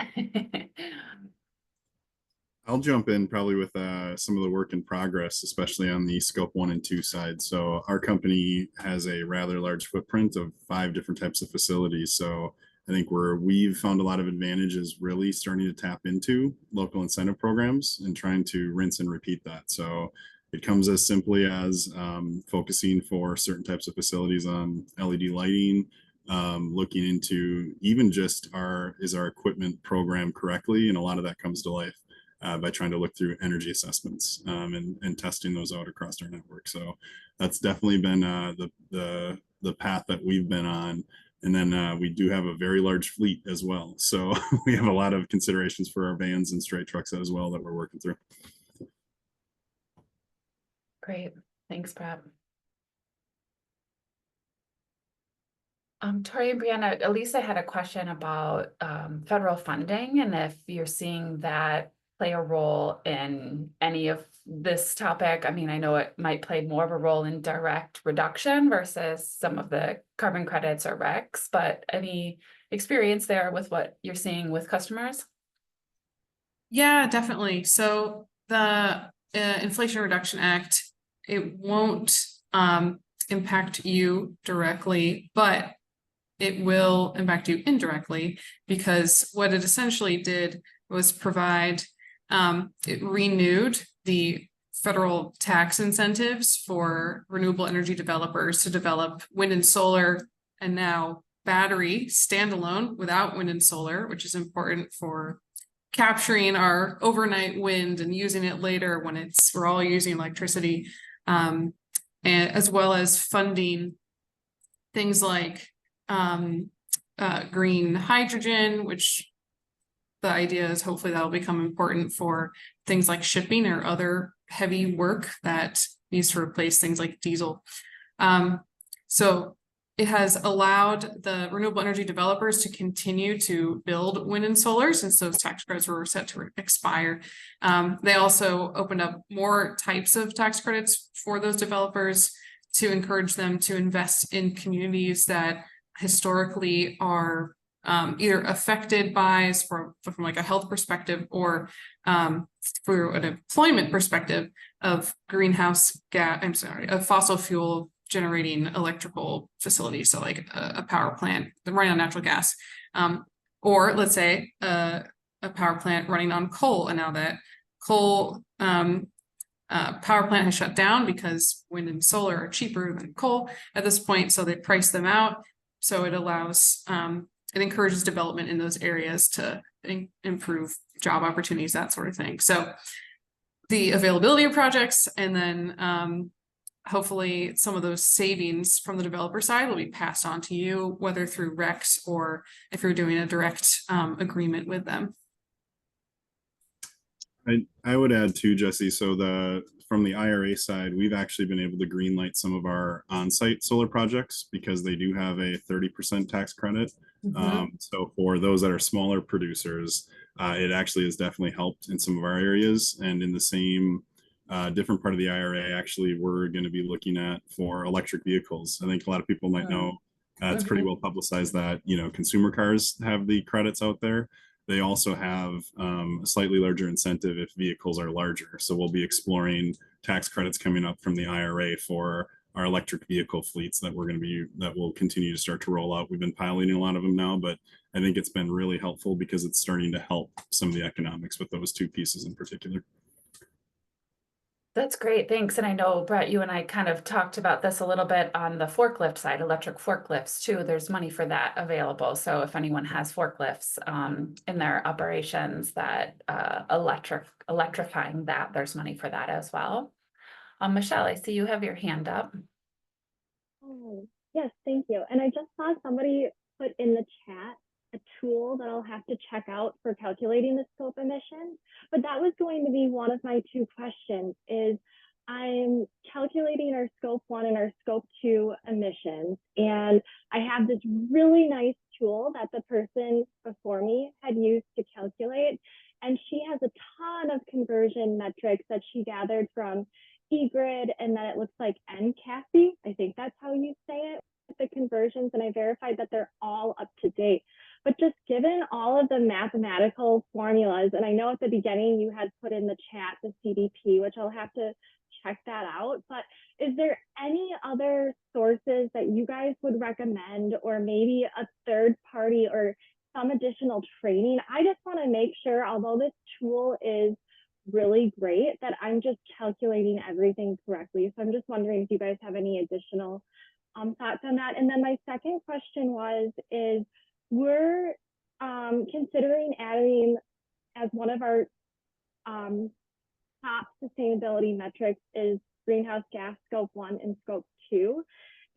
I'll jump in probably with some of the work in progress, especially on the scope 1 and 2 side. So our company has a rather large footprint of 5 different types of facilities. So I think where we've found a lot of advantages really starting to tap into local incentive programs and trying to rinse and repeat that. So it comes as simply as focusing for certain types of facilities on LED lighting, looking into even just is our equipment programmed correctly, and a lot of that comes to life by trying to look through energy assessments and testing those out across our network. So that's definitely been the path that we've been on. And then we do have a very large fleet as well. So we have a lot of considerations for our vans and straight trucks as well that we're working through. Great. Thanks, Brad. Tori and Brianna, Elisa had a question about federal funding and if you're seeing that play a role in any of this topic. I mean, I know it might play more of a role in direct reduction versus some of the carbon credits or RECs, but any experience there with what you're seeing with customers? Yeah, definitely. So the Inflation Reduction Act, it won't impact you directly, but it will impact you indirectly, because what it essentially did was provide, it renewed the federal tax incentives for renewable energy developers to develop wind and solar, and now battery standalone without wind and solar, which is important for capturing our overnight wind and using it later when we're all using electricity, and as well as funding things like green hydrogen, which the idea is hopefully that'll become important for things like shipping or other heavy work that needs to replace things like diesel. So it has allowed the renewable energy developers to continue to build wind and solar since those tax credits were set to expire. They also opened up more types of tax credits for those developers to encourage them to invest in communities that historically are either affected by, from like a health perspective, or through an employment perspective of of fossil fuel generating electrical facilities. So like a power plant running on natural gas, or let's say a power plant running on coal. And now that coal power plant has shut down because wind and solar are cheaper than coal at this point. So they price them out. So it allows, it encourages development in those areas to improve job opportunities, that sort of thing. So the availability of projects, and then hopefully some of those savings from the developer side will be passed on to you, whether through RECs or if you're doing a direct agreement with them. I would add too, Jesse, so from the IRA side, we've actually been able to greenlight some of our on-site solar projects because they do have a 30% tax credit. So for those that are smaller producers, it actually has definitely helped in some of our areas. And in the same different part of the IRA, actually, we're going to be looking at for electric vehicles. I think a lot of people might know it's pretty well publicized that, you know, consumer cars have the credits out there. They also have a slightly larger incentive if vehicles are larger. So we'll be exploring tax credits coming up from the IRA for our electric vehicle fleets that will continue to start to roll out. We've been piloting a lot of them now, but I think it's been really helpful because it's starting to help some of the economics with those two pieces in particular. That's great, thanks. And I know, Brett, you and I kind of talked about this a little bit on the forklift side, electric forklifts too. There's money for that available. So if anyone has forklifts in their operations that electrifying that, there's money for that as well. Michelle, I see you have your hand up. Oh, yes, thank you. And I just saw somebody put in the chat a tool that I'll have to check out for calculating the scope emissions. But that was going to be one of my two questions is I'm calculating our scope 1 and our scope 2 emissions. And I have this really nice tool that the person before me had used to calculate. And she has a ton of conversion metrics that she gathered from eGrid, and then it looks like NCAFE. I think that's how you say it, the conversions, and I verified that they're all up to date. But just given all of the mathematical formulas, and I know at the beginning you had put in the chat the CDP, which I'll have to check that out, but is there any other sources that you guys would recommend, or maybe a third party or some additional training? I just want to make sure, although this tool is really great, that I'm just calculating everything correctly. So I'm just wondering if you guys have any additional thoughts on that. And then my second question is we're considering adding as one of our top sustainability metrics is greenhouse gas scope 1 and scope 2.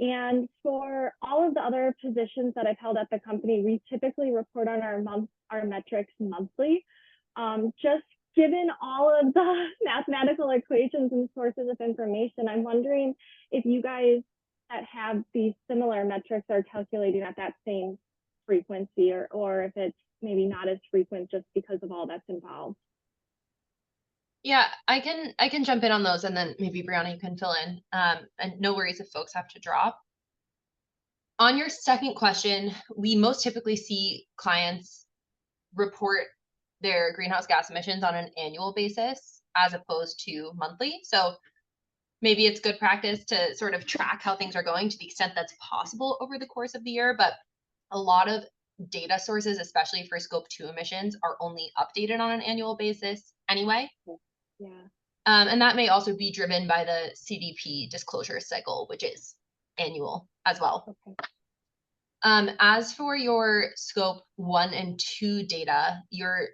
And for all of the other positions that I've held at the company, we typically report on our metrics monthly. Just given all of the mathematical equations and sources of information, I'm wondering if you guys that have these similar metrics are calculating at that same frequency, or if it's maybe not as frequent just because of all that's involved. Yeah, I can jump in on those, and then maybe Brianna, you can fill in. And no worries if folks have to drop. On your second question, we most typically see clients report their greenhouse gas emissions on an annual basis as opposed to monthly. So maybe it's good practice to sort of track how things are going to the extent that's possible over the course of the year. But a lot of data sources, especially for scope 2 emissions, are only updated on an annual basis anyway. Yeah. And that may also be driven by the CDP disclosure cycle, which is annual as well. Okay. As for your scope 1 and 2 data, your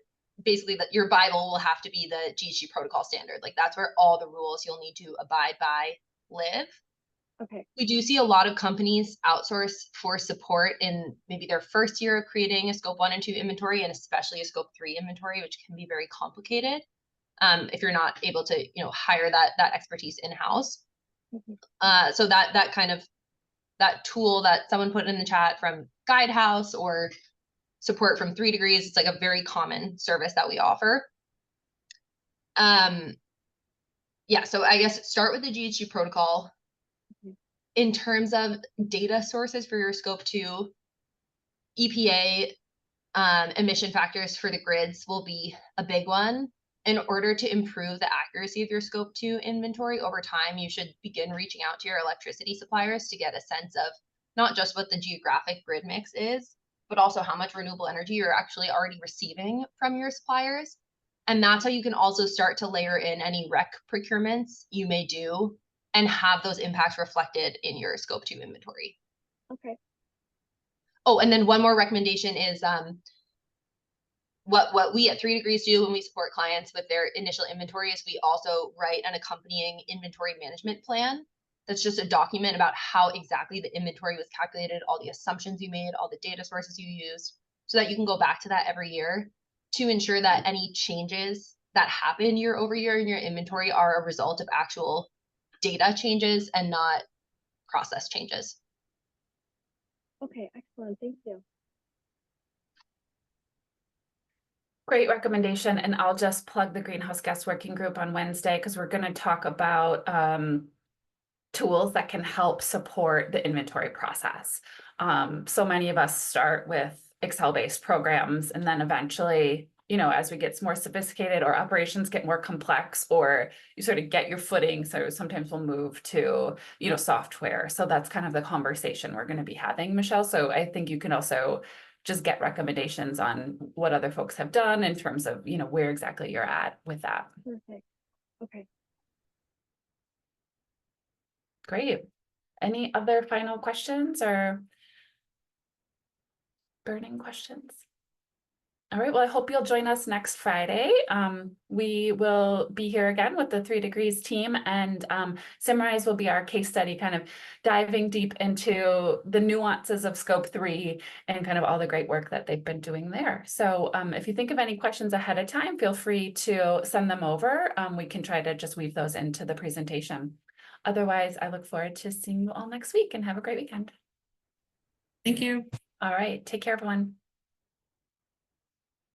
Bible will have to be the GHG protocol standard. Like that's where all the rules you'll need to abide by live. Okay. We do see a lot of companies outsource for support in maybe their first year of creating a scope 1 and 2 inventory, and especially a scope 3 inventory, which can be very complicated if you're not able to, hire that expertise in-house. So that tool that someone put in the chat from Guidehouse or support from 3 Degrees, it's like a very common service that we offer. Yeah, so I guess start with the GHG protocol. In terms of data sources for your scope 2, EPA emission factors for the grids will be a big one. In order to improve the accuracy of your scope 2 inventory over time, you should begin reaching out to your electricity suppliers to get a sense of not just what the geographic grid mix is, but also how much renewable energy you're actually already receiving from your suppliers. And that's how you can also start to layer in any REC procurements you may do and have those impacts reflected in your scope 2 inventory. Okay. Oh, and then one more recommendation is what we at 3 Degrees do when we support clients with their initial inventory is we also write an accompanying inventory management plan. That's just a document about how exactly the inventory was calculated, all the assumptions you made, all the data sources you used, so that you can go back to that every year to ensure that any changes that happen year over year in your inventory are a result of actual data changes and not process changes. Okay, excellent. Thank you. Great recommendation. And I'll just plug the Greenhouse Gas Working Group on Wednesday because we're going to talk about tools that can help support the inventory process. So many of us start with Excel-based programs, and then eventually, as we get more sophisticated or operations get more complex, or you sort of get your footing, so sometimes we'll move to, software. So that's kind of the conversation we're going to be having, Michelle. So I think you can also just get recommendations on what other folks have done in terms of, where exactly you're at with that. Perfect. Okay. Great. Any other final questions or burning questions? All right, well, I hope you'll join us next Friday. We will be here again with the 3 Degrees team, and Simrise will be our case study, kind of diving deep into the nuances of scope 3 and kind of all the great work that they've been doing there. So if you think of any questions ahead of time, feel free to send them over. We can try to just weave those into the presentation. Otherwise, I look forward to seeing you all next week, and have a great weekend. Thank you. All right, take care, everyone.